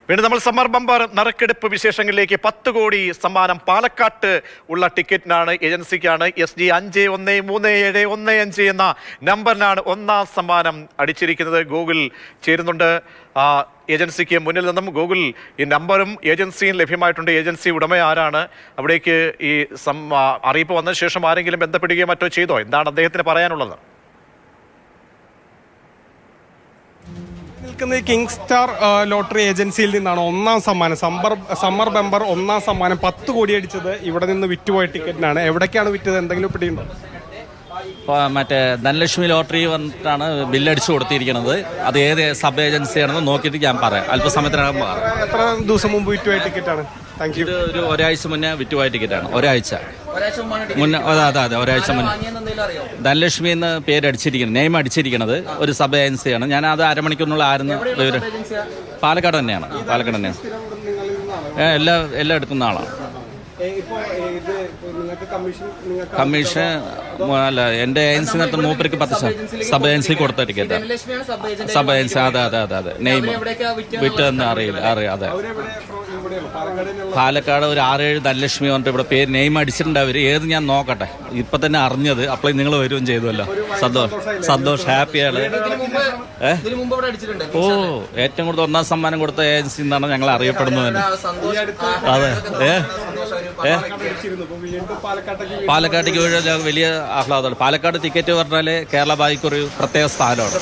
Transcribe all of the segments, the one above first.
വീണ്ടും നമ്മൾ summer bumper നറുക്കെടുപ്പ് വിശേഷങ്ങളിലേക്ക് 10 കോടി സമ്മാനം പാലക്കാട്ട് ഉള്ള ടിക്കറ്റിനാണ് ഏജൻസിക്കാണ് SG 513715 എന്ന നമ്പറിനാണ് ഒന്നാം സമ്മാനം അടിച്ചിരിക്കുന്നത്. ഗൂഗിൾ ചേരുന്നുണ്ട് ഏജൻസിക്ക് മുന്നിൽ നിന്നും. ഗൂഗിൾ, ഈ നമ്പറും ഏജൻസിയും ലഭ്യമായിട്ടുണ്ട്. ഏജൻസി ഉടമ ആരാണ്? അവിടേക്ക് ഈ അറിയിപ്പ് വന്ന ശേഷം ആരെങ്കിലും ബന്ധപ്പെടുകയോ മറ്റോ ചെയ്തോ? എന്താണ് അദ്ദേഹത്തിന് പറയാനുള്ളത്? നിൽക്കുന്ന കിങ് സ്റ്റാർ ലോട്ടറി ഏജൻസിയിൽ നിന്നാണ് ഒന്നാം സമ്മാനം, സമ്മർ ബമ്പർ ഒന്നാം സമ്മാനം 10 കോടി അടിച്ചത്. ഇവിടെ നിന്ന് വിറ്റുപോയ ടിക്കറ്റിനാണ്. എവിടേക്കാണ് വിറ്റത്? എന്തെങ്കിലും പിടിയുണ്ടോ? മറ്റേ ധനലക്ഷ്മി ലോട്ടറി വന്നിട്ടാണ് ബില്ലടിച്ചു കൊടുത്തിരിക്കുന്നത്. അത് ഏത് സബ് ഏജൻസിയാണെന്ന് നോക്കിയിട്ട് ഞാൻ പറയാം. അല്പസമയത്തിനകം പറയാം. എത്ര ദിവസം മുമ്പ് വിറ്റുപോയ ടിക്കറ്റാണ്? ഇത് ഒരു ഒരാഴ്ച മുന്നേ വിറ്റുപോയ ടിക്കറ്റാണ്. ഒരാഴ്ച മുന്നേ. അതെ, ഒരാഴ്ച മുന്നേ ധനലക്ഷ്മി എന്ന് പേര് അടിച്ചിരിക്കുന്നത്, നെയിം അടിച്ചിരിക്കുന്നത് ഒരു സബ് ഏജൻസിയാണ്. ഞാൻ അത് അരമണിക്കൂറിനുള്ള ആയിരുന്നു. പാലക്കാട് തന്നെയാണ്. എല്ലാം എടുക്കുന്ന ആളാണ്. കമ്മീഷൻ അല്ല, എന്റെ ഏജൻസി നടത്തുന്ന മൂപ്പർക്ക് 10 സബ് ഏജൻസി കൊടുത്ത ടിക്കറ്റാണ്. Sub agency. അതെ നെയിം വിറ്റതെന്ന് അറിയില്ല. അതെ, പാലക്കാട് ഒരു 6-7 ധനലക്ഷ്മി പറഞ്ഞിട്ട് ഇവിടെ പേര് നെയിം അടിച്ചിട്ടുണ്ട് അവര്. ഏത് ഞാൻ നോക്കട്ടെ. ഇപ്പൊ തന്നെ അറിഞ്ഞത്. അപ്പോൾ നിങ്ങൾ വരികയും ചെയ്തുവല്ലോ. സന്തോഷ്, ഹാപ്പിയാണ്. ഓ, ഏറ്റവും കൂടുതൽ ഒന്നാം സമ്മാനം കൊടുത്ത ഏജൻസി എന്നാണ് ഞങ്ങൾ അറിയപ്പെടുന്നത്. അതെ. പാലക്കാട്ടേക്ക് വലിയ ആഹ്ലാദമാണ്. പാലക്കാട് ടിക്കറ്റ് പറഞ്ഞാല് കേരള ബായിക്ക് ഒരു പ്രത്യേക സ്ഥാനമാണ്.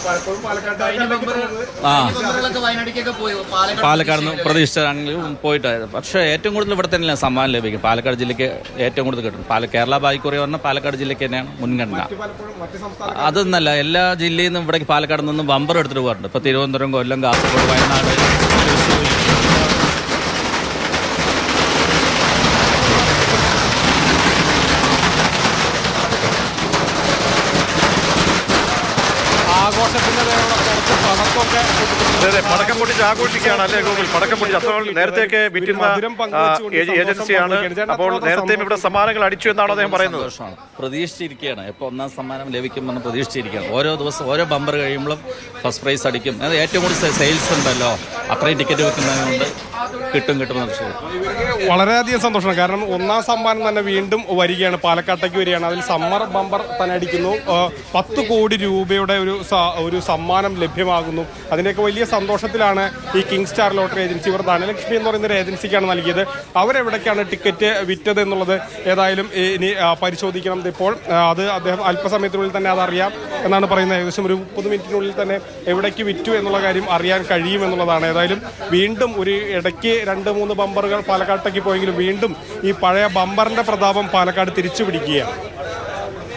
പാലക്കാട് നിന്ന് പ്രതീക്ഷിച്ചാണെങ്കിലും പോയിട്ടായിരുന്നു. പക്ഷേ ഏറ്റവും കൂടുതൽ ഇവിടെ തന്നെയാണ് സമ്മാനം ലഭിക്കും. പാലക്കാട് ജില്ലയ്ക്ക് ഏറ്റവും കൂടുതൽ കിട്ടും. കേരള ബായിക്കുറി പറഞ്ഞാൽ പാലക്കാട് ജില്ലയ്ക്ക് തന്നെയാണ് മുൻഗണന. അതൊന്നല്ല, എല്ലാ ജില്ലയിൽ നിന്നും ഇവിടേക്ക് പാലക്കാട് നിന്ന് ബമ്പർ എടുത്തിട്ട് പോകാറുണ്ട്. ഇപ്പൊ തിരുവനന്തപുരം, കൊല്ലം, കാസർഗോഡ്, വയനാട്, പടക്കം പൊട്ടിച്ച് ആഘോഷിക്കുകയാണ് അല്ലേ ഗൂഗിൾ? പടക്കം പൊട്ടിച്ച് അപ്പോൾ നേരത്തെയൊക്കെ വിറ്റിരുന്ന ഏജൻസിയാണ്. അപ്പോൾ നേരത്തെയും ഇവിടെ സമ്മാനങ്ങൾ അടിച്ചു എന്നാണ് അദ്ദേഹം പറയുന്നത്. പ്രതീക്ഷിച്ചിരിക്കുകയാണ് എപ്പോൾ ഒന്നാം സമ്മാനം ലഭിക്കുമെന്ന് പ്രതീക്ഷിച്ചിരിക്കുകയാണ്. ഓരോ ദിവസം ഓരോ ബമ്പർ കഴിയുമ്പോഴും ഫസ്റ്റ് പ്രൈസ് അടിക്കും. അത് ഏറ്റവും കൂടുതൽ സെയിൽസ് ഉണ്ടല്ലോ, അത്രയും ടിക്കറ്റ് വെക്കുന്നതുകൊണ്ട് കിട്ടുമെന്ന്. വളരെയധികം സന്തോഷമാണ്. കാരണം ഒന്നാം സമ്മാനം തന്നെ വീണ്ടും വരികയാണ്, പാലക്കാട്ടേക്ക് വരികയാണ്. അതിൽ സമ്മർ ബമ്പർ തന്നെ അടിക്കുന്നു. 10 കോടി രൂപയുടെ ഒരു സമ്മാനം ലഭ്യമാകുന്നു. അതിൻ്റെയൊക്കെ വലിയ സന്തോഷത്തിലാണ് ഈ കിങ് സ്റ്റാർ ലോട്ടറി ഏജൻസി. ഇവർ ധനലക്ഷ്മി എന്ന് പറയുന്ന ഒരു ഏജൻസിക്കാണ് നൽകിയത്. അവരെവിടേക്കാണ് ടിക്കറ്റ് വിറ്റത് എന്നുള്ളത് ഏതായാലും ഇനി പരിശോധിക്കണം. ഇപ്പോൾ അത് അദ്ദേഹം അല്പസമയത്തിനുള്ളിൽ തന്നെ അതറിയാം എന്നാണ് പറയുന്നത്. ഏകദേശം ഒരു 30 മിനിറ്റിനുള്ളിൽ തന്നെ എവിടേക്ക് വിറ്റു എന്നുള്ള കാര്യം അറിയാൻ കഴിയുമെന്നുള്ളതാണ്. ഏതായാലും വീണ്ടും ഒരു ഇടയ്ക്ക് 2-3 ബമ്പറുകൾ പാലക്കാട്ടേക്ക് പോയെങ്കിലും വീണ്ടും ഈ പഴയ ബമ്പറിന്റെ പ്രതാപം പാലക്കാട് തിരിച്ചു പിടിക്കുകയാണ്.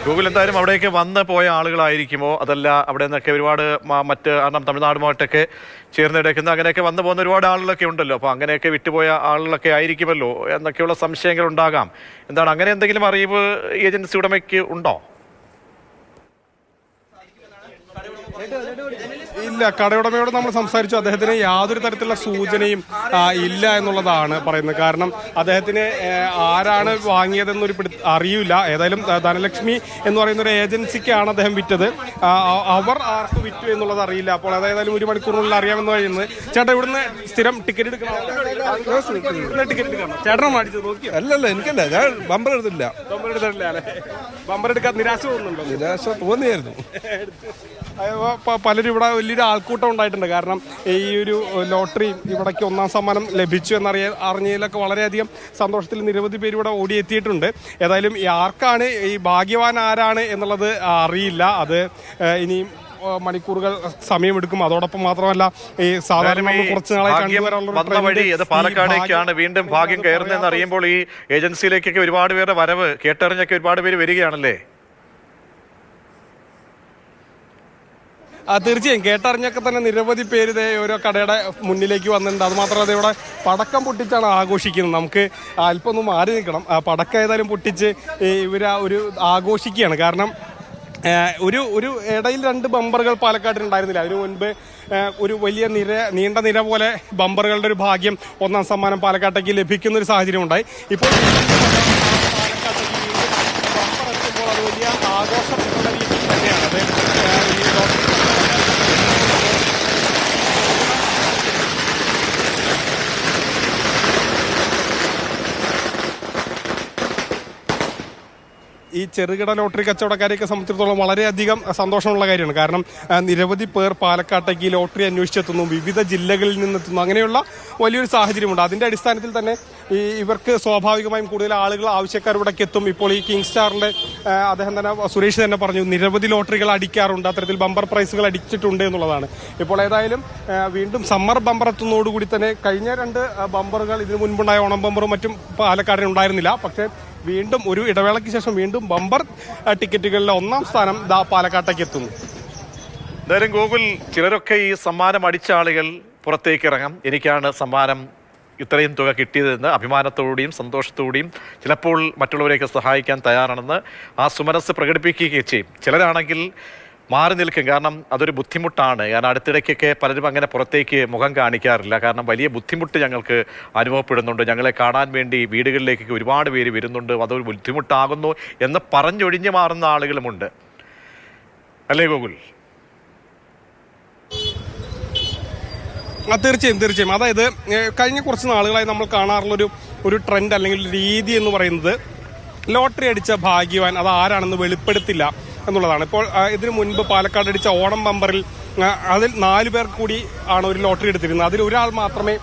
ഗൂഗിൾ എന്തായാലും അവിടേക്ക് വന്ന് പോയ ആളുകളായിരിക്കുമോ? അതല്ല അവിടെ നിന്നൊക്കെ ഒരുപാട് മറ്റ് തമിഴ്നാടുമായിട്ടൊക്കെ ചേർന്നെടുക്കുന്ന അങ്ങനെയൊക്കെ വന്നു പോകുന്ന ഒരുപാട് ആളുകളൊക്കെ ഉണ്ടല്ലോ. അപ്പോൾ അങ്ങനെയൊക്കെ വിട്ടുപോയ ആളുകളൊക്കെ ആയിരിക്കുമല്ലോ എന്നൊക്കെയുള്ള സംശയങ്ങൾ ഉണ്ടാകാം. എന്താണ്, അങ്ങനെ എന്തെങ്കിലും അറിവ് ഏജൻസി ഉടമയ്ക്ക് ഉണ്ടോ? ഇല്ല, കടയുടമയോട് നമ്മൾ സംസാരിച്ചു. അദ്ദേഹത്തിന് യാതൊരു തരത്തിലുള്ള സൂചനയും ഇല്ല എന്നുള്ളതാണ് പറയുന്നത്. കാരണം അദ്ദേഹത്തിന് ആരാണ് വാങ്ങിയതെന്നൊരു അറിയില്ല. ഏതായാലും ധനലക്ഷ്മി എന്ന് പറയുന്ന ഒരു ഏജൻസിക്കാണ് അദ്ദേഹം വിറ്റത്. അവർ ആർക്ക് വിറ്റു എന്നുള്ളത് അറിയില്ല. അപ്പോൾ ഏതായാലും 1 മണിക്കൂറിനുള്ളിൽ അറിയാമെന്ന് പറയുന്നത്. ചേട്ടാ, ഇവിടുന്ന് സ്ഥിരം ടിക്കറ്റ് എടുക്കണം. ചേട്ടനാണ് അടിച്ചത്? നോക്കിയോ? അല്ലല്ല, എനിക്കല്ല. ഞാൻ ബമ്പർ എടുത്തില്ല. ബമ്പർ എടുക്കാൻ നിരാശ തോന്നുന്നുണ്ടോ? നിരാശ തോന്നിയായിരുന്നു. പലരും ഇവിടെ വലിയൊരു ആൾക്കൂട്ടം ഉണ്ടായിട്ടുണ്ട്. കാരണം ഈ ഒരു ലോട്ടറി ഇവിടേക്ക് ഒന്നാം സമ്മാനം ലഭിച്ചു അറിഞ്ഞതിലൊക്കെ വളരെയധികം സന്തോഷത്തിൽ നിരവധി പേര് ഇവിടെ ഓടിയെത്തിയിട്ടുണ്ട്. ഏതായാലും ആർക്കാണ് ഈ ഭാഗ്യവാൻ ആരാണ് എന്നുള്ളത് അറിയില്ല. അത് ഇനിയും മണിക്കൂറുകൾ സമയമെടുക്കും. അതോടൊപ്പം മാത്രമല്ല ഈ സാധാരണ കുറച്ച് നാളെ കണ്ടുവരാനുള്ള പാലക്കാടേക്കാണ് വീണ്ടും ഭാഗ്യം കയറുന്നതെന്ന് അറിയുമ്പോൾ ഈ ഏജൻസിയിലേക്കൊക്കെ ഒരുപാട് പേരുടെ വരവ് കേട്ടറിഞ്ഞൊക്കെ ഒരുപാട് പേര് വരികയാണല്ലേ? തീർച്ചയായും കേട്ടറിഞ്ഞൊക്കെ തന്നെ നിരവധി പേര് ഓരോ കടയുടെ മുന്നിലേക്ക് വന്നിട്ടുണ്ട്. അതുമാത്രമല്ല ഇവിടെ പടക്കം പൊട്ടിച്ചാണ് ആഘോഷിക്കുന്നത്. നമുക്ക് അല്പം ഒന്ന് മാറി നിൽക്കണം. പടക്കം ഏതായാലും പൊട്ടിച്ച് ഇവർ ഒരു ആഘോഷിക്കുകയാണ്. കാരണം ഒരു ഇടയിൽ 2 ബമ്പറുകൾ പാലക്കാട്ടിനുണ്ടായിരുന്നില്ല. അതിനു മുൻപ് ഒരു വലിയ നീണ്ട നിര പോലെ ബമ്പറുകളുടെ ഒരു ഭാഗ്യം ഒന്നാം സമ്മാനം പാലക്കാട്ടേക്ക് ലഭിക്കുന്ന ഒരു സാഹചര്യം ഉണ്ടായി. ഇപ്പോൾ പാലക്കാട്ടേക്ക് ബമ്പർ എത്തുമ്പോൾ അത് വലിയ ആഘോഷമുള്ള രീതിയിൽ തന്നെയാണ്. അത് ഈ ചെറുകിട ലോട്ടറി കച്ചവടക്കാരെയൊക്കെ സംബന്ധിച്ചിടത്തോളം വളരെയധികം സന്തോഷമുള്ള കാര്യമാണ്. കാരണം നിരവധി പേർ പാലക്കാട്ടേക്ക് ഈ ലോട്ടറി അന്വേഷിച്ചെത്തുന്നു, വിവിധ ജില്ലകളിൽ നിന്നെത്തുന്നു. അങ്ങനെയുള്ള വലിയൊരു സാഹചര്യമുണ്ട്. അതിൻ്റെ അടിസ്ഥാനത്തിൽ തന്നെ ഇവർക്ക് സ്വാഭാവികമായും കൂടുതൽ ആളുകൾ ആവശ്യക്കാർ ഇവിടേക്ക് എത്തും. ഇപ്പോൾ ഈ കിങ് സ്റ്റാറിൻ്റെ അദ്ദേഹം തന്നെ സുരേഷ് തന്നെ പറഞ്ഞു, നിരവധി ലോട്ടറികൾ അടിക്കാറുണ്ട്, അത്തരത്തിൽ ബമ്പർ പ്രൈസുകൾ അടിച്ചിട്ടുണ്ട് എന്നുള്ളതാണ്. ഇപ്പോൾ ഏതായാലും വീണ്ടും സമ്മർ ബമ്പർ എത്തുന്നതോടുകൂടി തന്നെ കഴിഞ്ഞ 2 ബമ്പറുകൾ ഇതിനു മുൻപുണ്ടായ ഓണം ബമ്പറും മറ്റും പാലക്കാടിന് ഉണ്ടായിരുന്നില്ല. പക്ഷേ വീണ്ടും ഒരു ഇടവേളയ്ക്ക് ശേഷം വീണ്ടും ബമ്പർ ടിക്കറ്റുകളിലെ 1ാം സ്ഥാനം പാലക്കാട്ടേക്ക് എത്തുന്നു. എന്തായാലും ഗോകുൽ, ചിലരൊക്കെ ഈ സമ്മാനം അടിച്ച ആളുകൾ പുറത്തേക്ക് ഇറങ്ങാം, എനിക്കാണ് സമ്മാനം ഇത്രയും തുക കിട്ടിയതെന്ന് അഭിമാനത്തോടെയും സന്തോഷത്തോടെയും ചിലപ്പോൾ മറ്റുള്ളവരെയൊക്കെ സഹായിക്കാൻ തയ്യാറാണെന്ന് ആ സുമനസ് പ്രകടിപ്പിക്കുകയും ചെയ്യും. ചിലരാണെങ്കിൽ മാറി നിൽക്കും, കാരണം അതൊരു ബുദ്ധിമുട്ടാണ്. കാരണം അടുത്തിടയ്ക്കൊക്കെ പലരും അങ്ങനെ പുറത്തേക്ക് മുഖം കാണിക്കാറില്ല, കാരണം വലിയ ബുദ്ധിമുട്ട് ഞങ്ങൾക്ക് അനുഭവപ്പെടുന്നുണ്ട്, ഞങ്ങളെ കാണാൻ വേണ്ടി വീടുകളിലേക്കൊക്കെ ഒരുപാട് പേര് വരുന്നുണ്ട്, അതൊരു ബുദ്ധിമുട്ടാകുന്നു എന്ന് പറഞ്ഞൊഴിഞ്ഞു മാറുന്ന ആളുകളുമുണ്ട്, അല്ലേ ഗോകുൽ? തീർച്ചയായും. അതായത് കഴിഞ്ഞ കുറച്ച് നാളുകളായി നമ്മൾ കാണാറുള്ളൊരു ട്രെൻഡ് അല്ലെങ്കിൽ രീതി എന്ന് പറയുന്നത് ലോട്ടറി അടിച്ച ഭാഗ്യവാൻ അത് ആരാണെന്ന് വെളിപ്പെടുത്തില്ല എന്നുള്ളതാണ്. ഇപ്പോൾ ഇതിനു മുൻപ് പാലക്കാട് അടിച്ച ഓണം ബമ്പറിൽ അതിൽ 4 പേർ കൂടി ആണ് ഒരു ലോട്ടറി എടുത്തിരുന്നത്. അതിൽ ഒരാൾ മാത്രമേ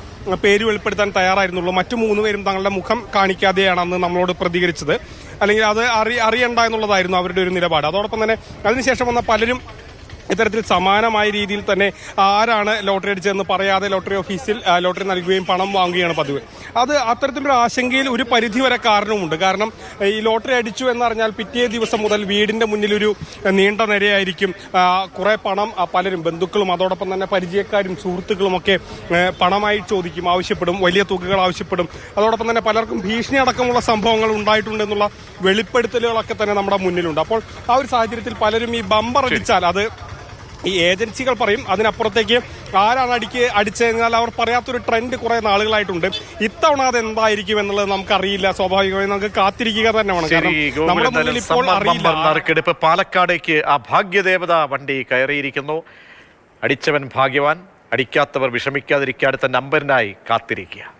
പേര് വെളിപ്പെടുത്താൻ തയ്യാറായിരുന്നുള്ളൂ. മറ്റു 3 പേരും തങ്ങളുടെ മുഖം കാണിക്കാതെയാണ് അന്ന് നമ്മളോട് പ്രതികരിച്ചത്, അല്ലെങ്കിൽ അത് അറിയണ്ട എന്നുള്ളതായിരുന്നു അവരുടെ ഒരു നിലപാട്. അതോടൊപ്പം തന്നെ അതിനുശേഷം വന്ന പലരും ഇത്തരത്തിൽ സമാനമായ രീതിയിൽ തന്നെ ആരാണ് ലോട്ടറി അടിച്ചതെന്ന് പറയാതെ ലോട്ടറി ഓഫീസിൽ ലോട്ടറി നൽകുകയും പണം വാങ്ങുകയാണ് പതിവ്. അത് അത്തരത്തിലൊരു ആശങ്കയിൽ ഒരു പരിധിവരെ കാരണവുമുണ്ട്. കാരണം ഈ ലോട്ടറി അടിച്ചു എന്നറിഞ്ഞാൽ പിറ്റേ ദിവസം മുതൽ വീടിന്റെ മുന്നിലൊരു നീണ്ട നിരയായിരിക്കും. കുറെ പണം പലരും ബന്ധുക്കളും അതോടൊപ്പം തന്നെ പരിചയക്കാരും സുഹൃത്തുക്കളുമൊക്കെ പണമായി ചോദിക്കും, ആവശ്യപ്പെടും, വലിയ തുകകൾ ആവശ്യപ്പെടും. അതോടൊപ്പം തന്നെ പലർക്കും ഭീഷണി അടക്കമുള്ള സംഭവങ്ങൾ ഉണ്ടായിട്ടുണ്ടെന്നുള്ള വെളിപ്പെടുത്തലുകളൊക്കെ തന്നെ നമ്മുടെ മുന്നിലുണ്ട്. അപ്പോൾ ആ ഒരു സാഹചര്യത്തിൽ പലരും ഈ ബമ്പർ അടിച്ചാൽ അത് ഈ ഏജൻസികൾ പറയും, അതിനപ്പുറത്തേക്ക് ആരാണ് അടിച്ചതെന്നാൽ അവർ പറയാത്തൊരു ട്രെൻഡ് കുറെ നാളുകളായിട്ടുണ്ട്. ഇത്തവണ അത് എന്തായിരിക്കും എന്നുള്ളത് നമുക്കറിയില്ല. സ്വാഭാവികമായി നമുക്ക് കാത്തിരിക്കുക തന്നെ വേണം. കാരണം നമ്മുടെ മുന്നിൽ ഇപ്പോൾ അറിയില്ല. നറുക്കെടുപ്പ് പാലക്കാടേക്ക് ആ ഭാഗ്യദേവത വണ്ടി കയറിയിരിക്കുന്നു. അടിച്ചവൻ ഭാഗ്യവാൻ, അടിക്കാത്തവർ വിഷമിക്കാതിരിക്കുക, അടുത്ത നമ്പറിനായി കാത്തിരിക്കുക.